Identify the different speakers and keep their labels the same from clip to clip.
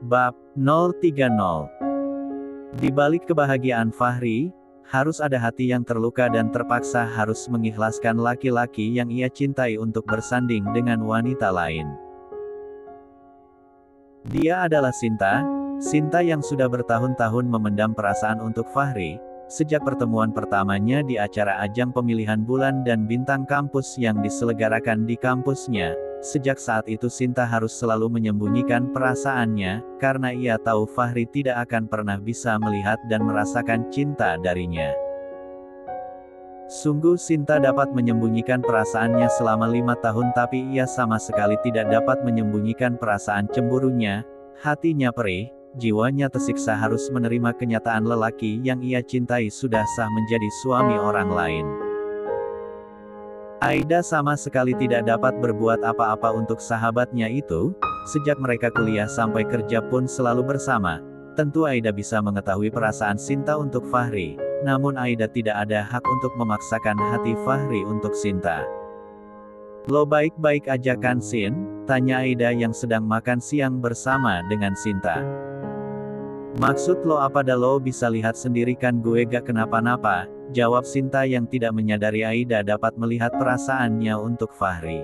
Speaker 1: Bab 030. Di balik kebahagiaan Fahri, harus ada hati yang terluka dan terpaksa harus mengikhlaskan laki-laki yang ia cintai untuk bersanding dengan wanita lain. Dia adalah Sinta, Sinta yang sudah bertahun-tahun memendam perasaan untuk Fahri, sejak pertemuan pertamanya di acara ajang pemilihan bulan dan bintang kampus yang diselenggarakan di kampusnya. Sejak saat itu Sinta harus selalu menyembunyikan perasaannya, karena ia tahu Fahri tidak akan pernah bisa melihat dan merasakan cinta darinya. Sungguh Sinta dapat menyembunyikan perasaannya selama 5 tahun tapi ia sama sekali tidak dapat menyembunyikan perasaan cemburunya, hatinya perih, jiwanya tersiksa harus menerima kenyataan lelaki yang ia cintai sudah sah menjadi suami orang lain. Aida sama sekali tidak dapat berbuat apa-apa untuk sahabatnya itu, sejak mereka kuliah sampai kerja pun selalu bersama. Tentu Aida bisa mengetahui perasaan Sinta untuk Fahri, namun Aida tidak ada hak untuk memaksakan hati Fahri untuk Sinta. "Lo baik-baik aja kan Sin?" tanya Aida yang sedang makan siang bersama dengan Sinta. "Maksud lo apa dah, lo bisa lihat sendiri kan gue gak kenapa-napa," jawab Sinta yang tidak menyadari Aida dapat melihat perasaannya untuk Fahri.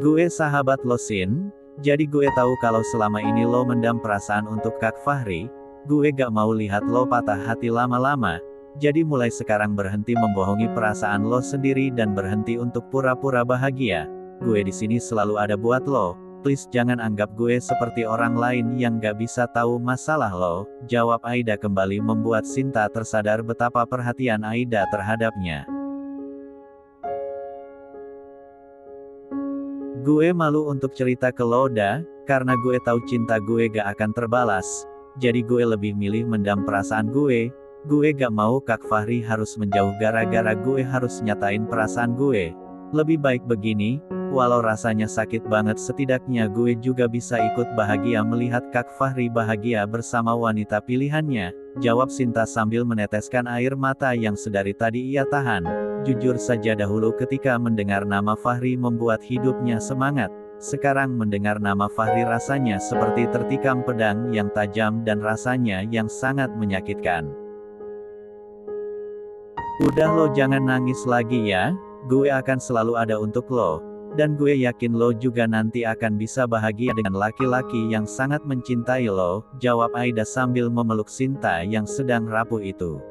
Speaker 1: "Gue sahabat lo Sin, jadi gue tahu kalau selama ini lo mendam perasaan untuk Kak Fahri, gue gak mau lihat lo patah hati lama-lama, jadi mulai sekarang berhenti membohongi perasaan lo sendiri dan berhenti untuk pura-pura bahagia. Gue di sini selalu ada buat lo. Please jangan anggap gue seperti orang lain yang gak bisa tahu masalah lo," jawab Aida kembali membuat Sinta tersadar betapa perhatian Aida terhadapnya. "Gue malu untuk cerita ke lo dah, karena gue tahu cinta gue gak akan terbalas, jadi gue lebih milih mendam perasaan gue gak mau Kak Fahri harus menjauh gara-gara gue harus nyatain perasaan gue. Lebih baik begini, walau rasanya sakit banget setidaknya gue juga bisa ikut bahagia melihat Kak Fahri bahagia bersama wanita pilihannya," jawab Sinta sambil meneteskan air mata yang sedari tadi ia tahan. Jujur saja dahulu ketika mendengar nama Fahri membuat hidupnya semangat, sekarang mendengar nama Fahri rasanya seperti tertikam pedang yang tajam dan rasanya yang sangat menyakitkan. "Udah lo jangan nangis lagi ya. Gue akan selalu ada untuk lo, dan gue yakin lo juga nanti akan bisa bahagia dengan laki-laki yang sangat mencintai lo," jawab Aida sambil memeluk Sinta yang sedang rapuh itu.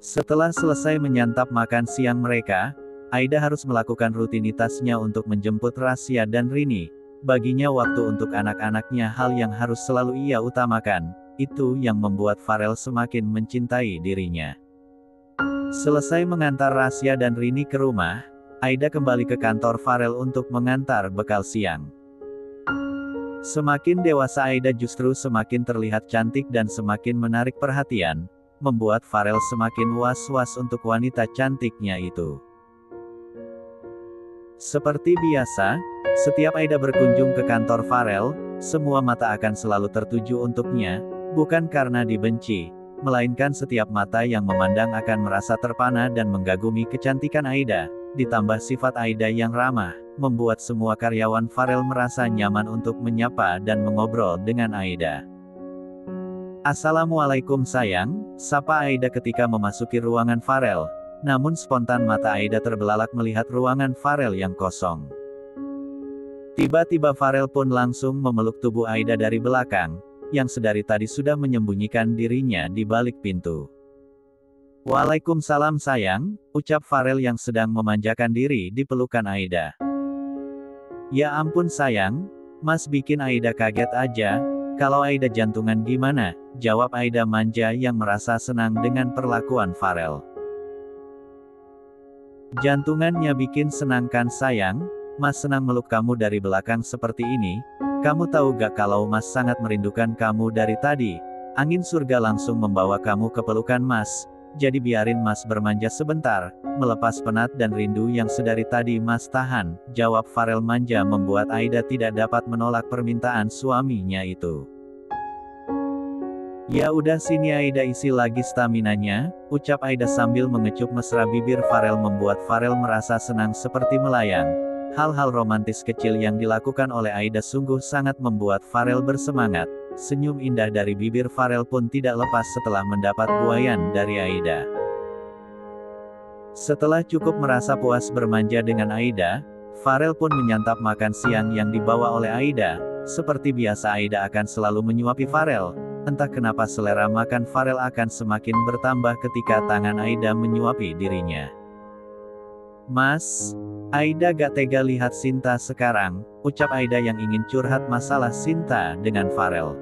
Speaker 1: Setelah selesai menyantap makan siang mereka, Aida harus melakukan rutinitasnya untuk menjemput Rasya dan Rini. Baginya waktu untuk anak-anaknya hal yang harus selalu ia utamakan, itu yang membuat Farel semakin mencintai dirinya. Selesai mengantar Rasya dan Rini ke rumah, Aida kembali ke kantor Farel untuk mengantar bekal siang. Semakin dewasa Aida justru semakin terlihat cantik dan semakin menarik perhatian, membuat Farel semakin was-was untuk wanita cantiknya itu. Seperti biasa, setiap Aida berkunjung ke kantor Farel, semua mata akan selalu tertuju untuknya, bukan karena dibenci, melainkan setiap mata yang memandang akan merasa terpana dan mengagumi kecantikan Aida, ditambah sifat Aida yang ramah, membuat semua karyawan Farel merasa nyaman untuk menyapa dan mengobrol dengan Aida. "Assalamualaikum sayang," sapa Aida ketika memasuki ruangan Farel, namun spontan mata Aida terbelalak melihat ruangan Farel yang kosong. Tiba-tiba Farel pun langsung memeluk tubuh Aida dari belakang, yang sedari tadi sudah menyembunyikan dirinya di balik pintu. "Waalaikumsalam sayang," ucap Farel yang sedang memanjakan diri di pelukan Aida. "Ya ampun sayang, Mas bikin Aida kaget aja. Kalau Aida jantungan gimana?" jawab Aida manja yang merasa senang dengan perlakuan Farel. "Jantungannya bikin senang kan sayang, Mas senang meluk kamu dari belakang seperti ini. Kamu tahu gak kalau Mas sangat merindukan kamu dari tadi. Angin surga langsung membawa kamu ke pelukan Mas. Jadi biarin Mas bermanja sebentar, melepas penat dan rindu yang sedari tadi Mas tahan," jawab Farel manja membuat Aida tidak dapat menolak permintaan suaminya itu. "Ya udah sini Aida isi lagi staminanya," ucap Aida sambil mengecup mesra bibir Farel membuat Farel merasa senang seperti melayang. Hal-hal romantis kecil yang dilakukan oleh Aida sungguh sangat membuat Farel bersemangat. Senyum indah dari bibir Farel pun tidak lepas setelah mendapat buayan dari Aida. Setelah cukup merasa puas bermanja dengan Aida, Farel pun menyantap makan siang yang dibawa oleh Aida. Seperti biasa Aida akan selalu menyuapi Farel. Entah kenapa selera makan Farel akan semakin bertambah ketika tangan Aida menyuapi dirinya. "Mas, Aida gak tega lihat Sinta sekarang," ucap Aida yang ingin curhat masalah Sinta dengan Farel.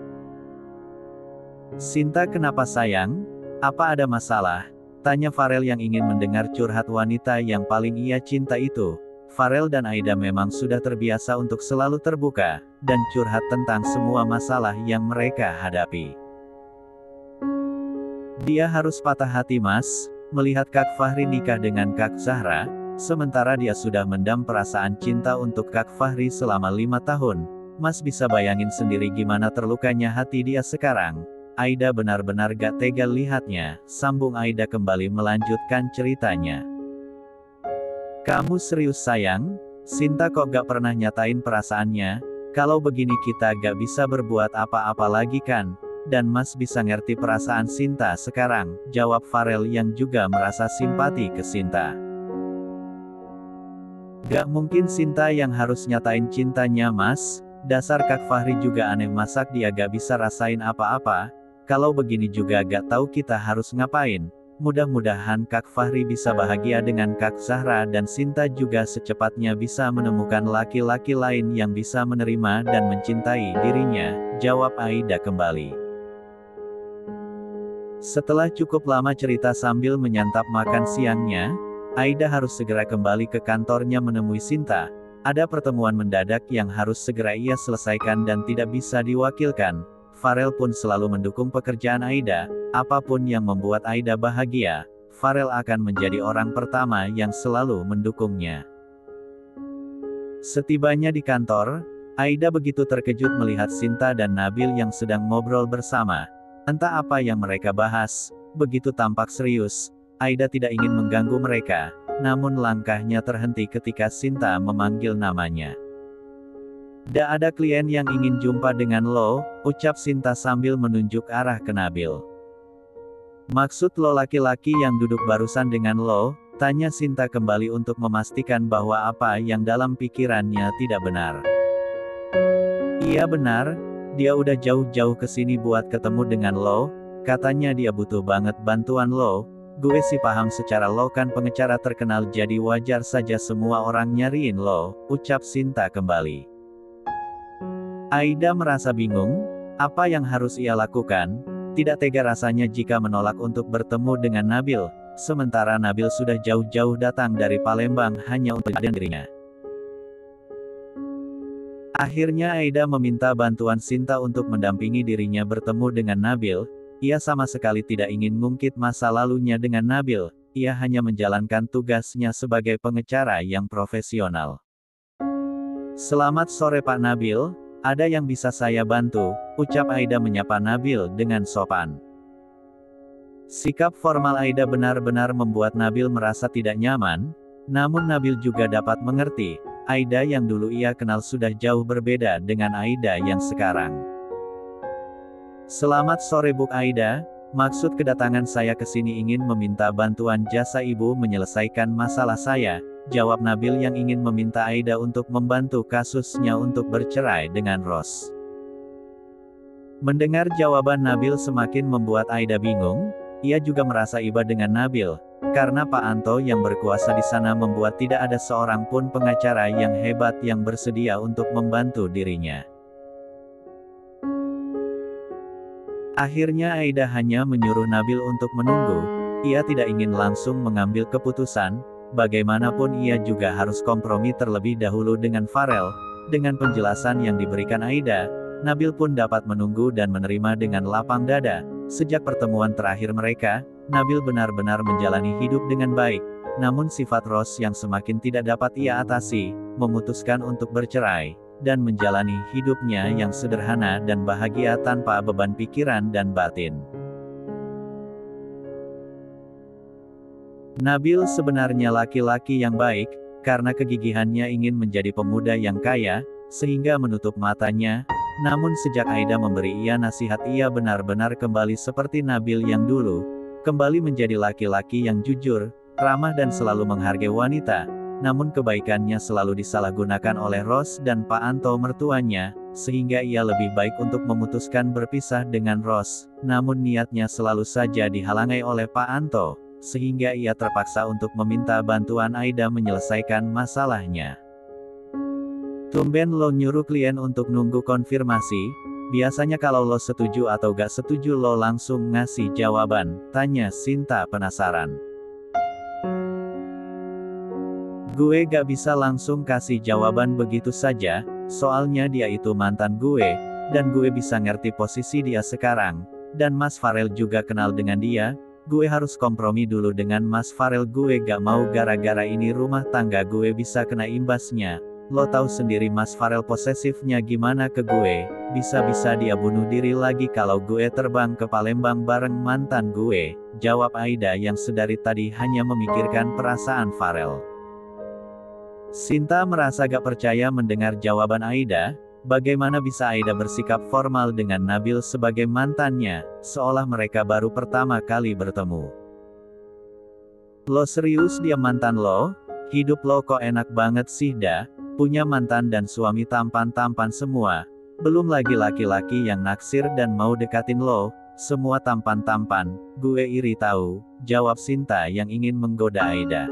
Speaker 1: "Sinta kenapa sayang? Apa ada masalah?" tanya Farel yang ingin mendengar curhat wanita yang paling ia cinta itu. Farel dan Aida memang sudah terbiasa untuk selalu terbuka, dan curhat tentang semua masalah yang mereka hadapi. "Dia harus patah hati Mas, melihat Kak Fahri nikah dengan Kak Zahra. Sementara dia sudah mendam perasaan cinta untuk Kak Fahri selama 5 tahun. Mas bisa bayangin sendiri gimana terlukanya hati dia sekarang. Aida benar-benar gak tega lihatnya," sambung Aida kembali melanjutkan ceritanya. "Kamu serius sayang? Sinta kok gak pernah nyatain perasaannya? Kalau begini kita gak bisa berbuat apa-apa lagi kan? Dan Mas bisa ngerti perasaan Sinta sekarang," jawab Farel yang juga merasa simpati ke Sinta. "Gak mungkin Sinta yang harus nyatain cintanya Mas, dasar Kak Fahri juga aneh masak dia gak bisa rasain apa-apa. Kalau begini juga gak tahu kita harus ngapain. Mudah-mudahan Kak Fahri bisa bahagia dengan Kak Zahra dan Sinta juga secepatnya bisa menemukan laki-laki lain yang bisa menerima dan mencintai dirinya," jawab Aida kembali. Setelah cukup lama cerita sambil menyantap makan siangnya, Aida harus segera kembali ke kantornya menemui Sinta. Ada pertemuan mendadak yang harus segera ia selesaikan dan tidak bisa diwakilkan. Farel pun selalu mendukung pekerjaan Aida. Apapun yang membuat Aida bahagia, Farel akan menjadi orang pertama yang selalu mendukungnya. Setibanya di kantor, Aida begitu terkejut melihat Sinta dan Nabil yang sedang ngobrol bersama. Entah apa yang mereka bahas, begitu tampak serius. Aida tidak ingin mengganggu mereka, namun langkahnya terhenti ketika Sinta memanggil namanya. "Da ada klien yang ingin jumpa dengan lo," ucap Sinta sambil menunjuk arah ke Nabil. "Maksud lo laki-laki yang duduk barusan dengan lo?" tanya Sinta kembali untuk memastikan bahwa apa yang dalam pikirannya tidak benar. "Iya benar, dia udah jauh-jauh ke sini buat ketemu dengan lo, katanya dia butuh banget bantuan lo. Gue sih paham secara lo kan pengacara terkenal jadi wajar saja semua orang nyariin lo," ucap Sinta kembali. Aida merasa bingung, apa yang harus ia lakukan? Tidak tega rasanya jika menolak untuk bertemu dengan Nabil, sementara Nabil sudah jauh-jauh datang dari Palembang hanya untuk hadir dirinya. Akhirnya Aida meminta bantuan Sinta untuk mendampingi dirinya bertemu dengan Nabil. Ia sama sekali tidak ingin ngungkit masa lalunya dengan Nabil, ia hanya menjalankan tugasnya sebagai pengacara yang profesional. "Selamat sore Pak Nabil, ada yang bisa saya bantu?" ucap Aida menyapa Nabil dengan sopan. Sikap formal Aida benar-benar membuat Nabil merasa tidak nyaman, namun Nabil juga dapat mengerti, Aida yang dulu ia kenal sudah jauh berbeda dengan Aida yang sekarang. "Selamat sore Bu Aida, maksud kedatangan saya ke sini ingin meminta bantuan jasa Ibu menyelesaikan masalah saya," jawab Nabil yang ingin meminta Aida untuk membantu kasusnya untuk bercerai dengan Ros. Mendengar jawaban Nabil semakin membuat Aida bingung, ia juga merasa iba dengan Nabil, karena Pak Anto yang berkuasa di sana membuat tidak ada seorang pun pengacara yang hebat yang bersedia untuk membantu dirinya. Akhirnya Aida hanya menyuruh Nabil untuk menunggu, ia tidak ingin langsung mengambil keputusan, bagaimanapun ia juga harus kompromi terlebih dahulu dengan Farel. Dengan penjelasan yang diberikan Aida, Nabil pun dapat menunggu dan menerima dengan lapang dada. Sejak pertemuan terakhir mereka, Nabil benar-benar menjalani hidup dengan baik, namun sifat Ros yang semakin tidak dapat ia atasi, memutuskan untuk bercerai, dan menjalani hidupnya yang sederhana dan bahagia tanpa beban pikiran dan batin. Nabil sebenarnya laki-laki yang baik, karena kegigihannya ingin menjadi pemuda yang kaya, sehingga menutup matanya. Namun sejak Aida memberi ia nasihat, ia benar-benar kembali seperti Nabil yang dulu, kembali menjadi laki-laki yang jujur, ramah dan selalu menghargai wanita. Namun kebaikannya selalu disalahgunakan oleh Ros dan Pak Anto mertuanya, sehingga ia lebih baik untuk memutuskan berpisah dengan Ros. Namun niatnya selalu saja dihalangi oleh Pak Anto, sehingga ia terpaksa untuk meminta bantuan Aida menyelesaikan masalahnya. Tumben lo nyuruh klien untuk nunggu konfirmasi? Biasanya kalau lo setuju atau gak setuju lo langsung ngasih jawaban, tanya Sinta penasaran. Gue gak bisa langsung kasih jawaban begitu saja, soalnya dia itu mantan gue, dan gue bisa ngerti posisi dia sekarang, dan Mas Farel juga kenal dengan dia. Gue harus kompromi dulu dengan Mas Farel, gue gak mau gara-gara ini rumah tangga gue bisa kena imbasnya. Lo tahu sendiri Mas Farel posesifnya gimana ke gue, bisa-bisa dia bunuh diri lagi kalau gue terbang ke Palembang bareng mantan gue, jawab Aida yang sedari tadi hanya memikirkan perasaan Farel. Sinta merasa gak percaya mendengar jawaban Aida. Bagaimana bisa Aida bersikap formal dengan Nabil sebagai mantannya, seolah mereka baru pertama kali bertemu. Lo serius dia mantan lo? Hidup lo kok enak banget sih dah, punya mantan dan suami tampan-tampan semua. Belum lagi laki-laki yang naksir dan mau dekatin lo, semua tampan-tampan, gue iri tahu, jawab Sinta yang ingin menggoda Aida.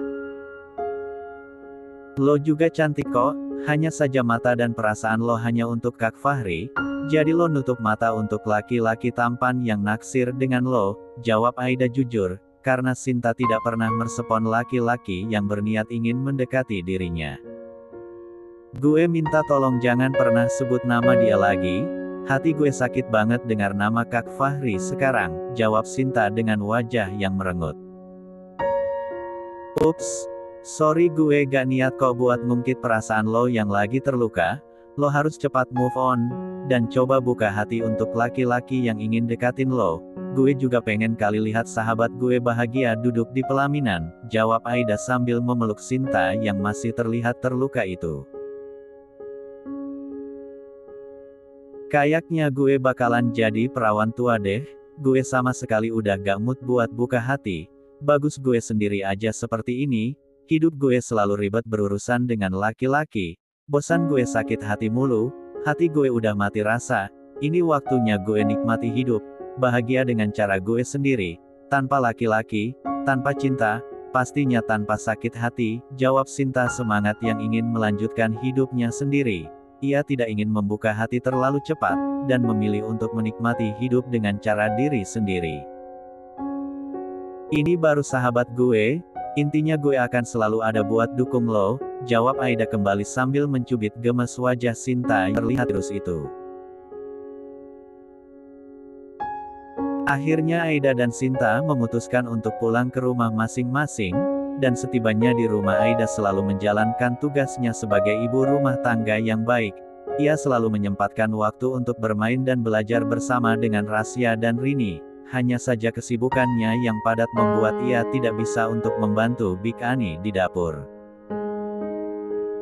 Speaker 1: Lo juga cantik kok, hanya saja mata dan perasaan lo hanya untuk Kak Fahri, jadi lo nutup mata untuk laki-laki tampan yang naksir dengan lo, jawab Aida jujur, karena Sinta tidak pernah merespon laki-laki yang berniat ingin mendekati dirinya. Gue minta tolong jangan pernah sebut nama dia lagi, hati gue sakit banget dengar nama Kak Fahri sekarang, jawab Sinta dengan wajah yang merengut. Ups. Sorry gue gak niat kok buat ngungkit perasaan lo yang lagi terluka, lo harus cepat move on, dan coba buka hati untuk laki-laki yang ingin dekatin lo. Gue juga pengen kali lihat sahabat gue bahagia duduk di pelaminan, jawab Aida sambil memeluk Sinta yang masih terlihat terluka itu. Kayaknya gue bakalan jadi perawan tua deh, gue sama sekali udah gak mood buat buka hati, bagus gue sendiri aja seperti ini. Hidup gue selalu ribet berurusan dengan laki-laki, bosan gue sakit hati mulu, hati gue udah mati rasa, ini waktunya gue nikmati hidup, bahagia dengan cara gue sendiri, tanpa laki-laki, tanpa cinta, pastinya tanpa sakit hati, jawab Sinta semangat yang ingin melanjutkan hidupnya sendiri. Ia tidak ingin membuka hati terlalu cepat, dan memilih untuk menikmati hidup dengan cara diri sendiri. Ini baru sahabat gue. Intinya gue akan selalu ada buat dukung lo, jawab Aida kembali sambil mencubit gemes wajah Sinta yang terlihat terus itu. Akhirnya Aida dan Sinta memutuskan untuk pulang ke rumah masing-masing, dan setibanya di rumah Aida selalu menjalankan tugasnya sebagai ibu rumah tangga yang baik. Ia selalu menyempatkan waktu untuk bermain dan belajar bersama dengan Rasya dan Rini. Hanya saja kesibukannya yang padat membuat ia tidak bisa untuk membantu Big Ani di dapur.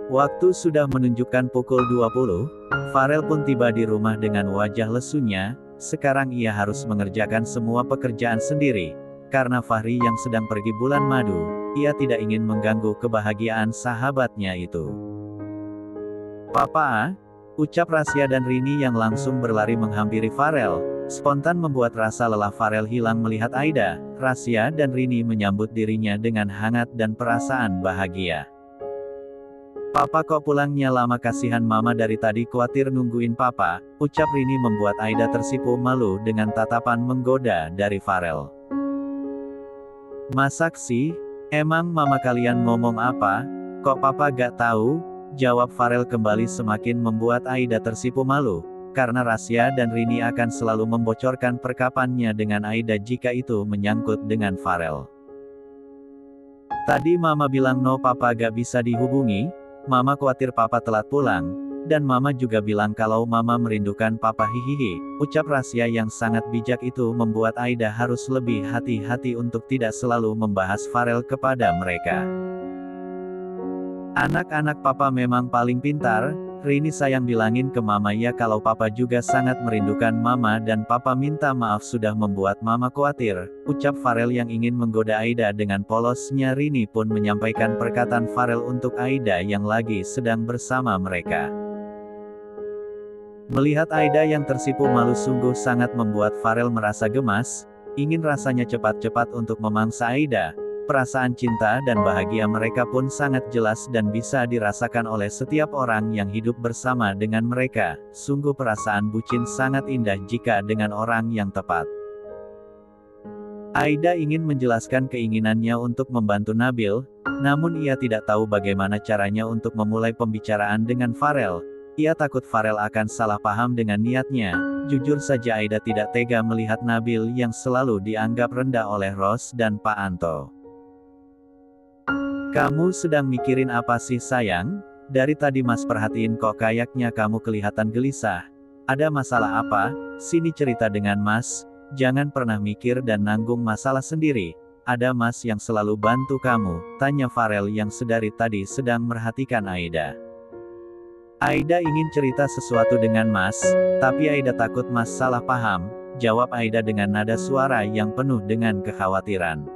Speaker 1: Waktu sudah menunjukkan pukul 20, Farel pun tiba di rumah dengan wajah lesunya. Sekarang ia harus mengerjakan semua pekerjaan sendiri. Karena Fahri yang sedang pergi bulan madu, ia tidak ingin mengganggu kebahagiaan sahabatnya itu. Papa, ucap Rasya dan Rini yang langsung berlari menghampiri Farel. Spontan membuat rasa lelah Farel hilang melihat Aida. Rasya dan Rini menyambut dirinya dengan hangat dan perasaan bahagia. Papa kok pulangnya lama, kasihan mama dari tadi khawatir nungguin papa, ucap Rini membuat Aida tersipu malu dengan tatapan menggoda dari Farel. Masak sih? Emang mama kalian ngomong apa? Kok papa gak tahu? Jawab Farel kembali semakin membuat Aida tersipu malu. Karena Rasya dan Rini akan selalu membocorkan perkapannya dengan Aida jika itu menyangkut dengan Farel. Tadi mama bilang no papa gak bisa dihubungi, mama khawatir papa telat pulang, dan mama juga bilang kalau mama merindukan papa hihihi, ucap Rasya yang sangat bijak itu membuat Aida harus lebih hati-hati untuk tidak selalu membahas Farel kepada mereka. Anak-anak papa memang paling pintar. Rini sayang bilangin ke mama ya kalau papa juga sangat merindukan mama dan papa minta maaf sudah membuat mama khawatir, ucap Farel yang ingin menggoda Aida dengan polosnya. Rini pun menyampaikan perkataan Farel untuk Aida yang lagi sedang bersama mereka. Melihat Aida yang tersipu malu sungguh sangat membuat Farel merasa gemas, ingin rasanya cepat-cepat untuk memangsa Aida. Perasaan cinta dan bahagia mereka pun sangat jelas dan bisa dirasakan oleh setiap orang yang hidup bersama dengan mereka. Sungguh perasaan bucin sangat indah jika dengan orang yang tepat. Aida ingin menjelaskan keinginannya untuk membantu Nabil, namun ia tidak tahu bagaimana caranya untuk memulai pembicaraan dengan Farel. Ia takut Farel akan salah paham dengan niatnya. Jujur saja Aida tidak tega melihat Nabil yang selalu dianggap rendah oleh Ros dan Pak Anto. Kamu sedang mikirin apa sih sayang? Dari tadi Mas perhatiin kok kayaknya kamu kelihatan gelisah. Ada masalah apa? Sini cerita dengan Mas. Jangan pernah mikir dan nanggung masalah sendiri. Ada Mas yang selalu bantu kamu, tanya Farel yang sedari tadi sedang merhatikan Aida. Aida ingin cerita sesuatu dengan Mas, tapi Aida takut Mas salah paham, jawab Aida dengan nada suara yang penuh dengan kekhawatiran.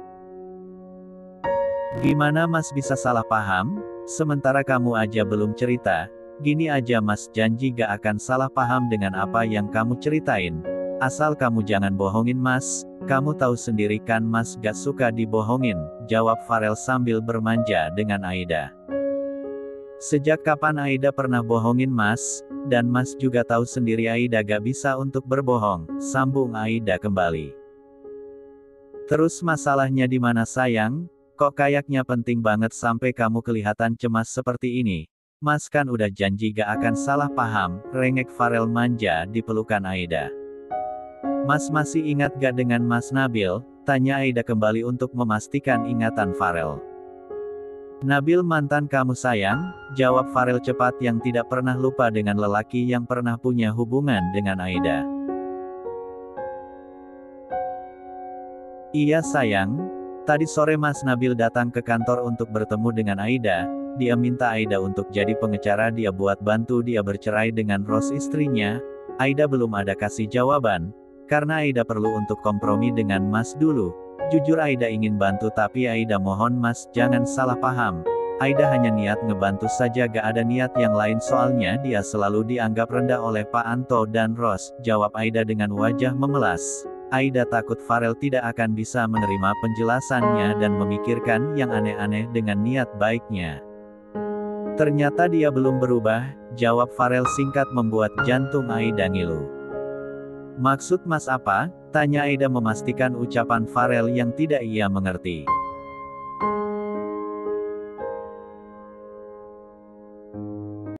Speaker 1: Gimana Mas bisa salah paham? Sementara kamu aja belum cerita. Gini aja Mas janji gak akan salah paham dengan apa yang kamu ceritain. Asal kamu jangan bohongin Mas. Kamu tahu sendiri kan Mas gak suka dibohongin, jawab Farel sambil bermanja dengan Aida. Sejak kapan Aida pernah bohongin Mas? Dan Mas juga tahu sendiri Aida gak bisa untuk berbohong, sambung Aida kembali. Terus masalahnya di mana sayang? Kok kayaknya penting banget sampai kamu kelihatan cemas seperti ini? Mas kan udah janji gak akan salah paham, rengek Farel manja di pelukan Aida. Mas masih ingat gak dengan Mas Nabil? Tanya Aida kembali untuk memastikan ingatan Farel. Nabil mantan kamu sayang? Jawab Farel cepat yang tidak pernah lupa dengan lelaki yang pernah punya hubungan dengan Aida. Iya sayang. Tadi sore Mas Nabil datang ke kantor untuk bertemu dengan Aida. Dia minta Aida untuk jadi pengacara dia buat bantu dia bercerai dengan Ros istrinya. Aida belum ada kasih jawaban, karena Aida perlu untuk kompromi dengan Mas dulu. Jujur Aida ingin bantu tapi Aida mohon Mas jangan salah paham. Aida hanya niat ngebantu saja gak ada niat yang lain soalnya dia selalu dianggap rendah oleh Pak Anto dan Ros, jawab Aida dengan wajah memelas. Aida takut Farel tidak akan bisa menerima penjelasannya dan memikirkan yang aneh-aneh dengan niat baiknya. Ternyata dia belum berubah, jawab Farel singkat membuat jantung Aida ngilu. Maksud Mas apa? Tanya Aida memastikan ucapan Farel yang tidak ia mengerti.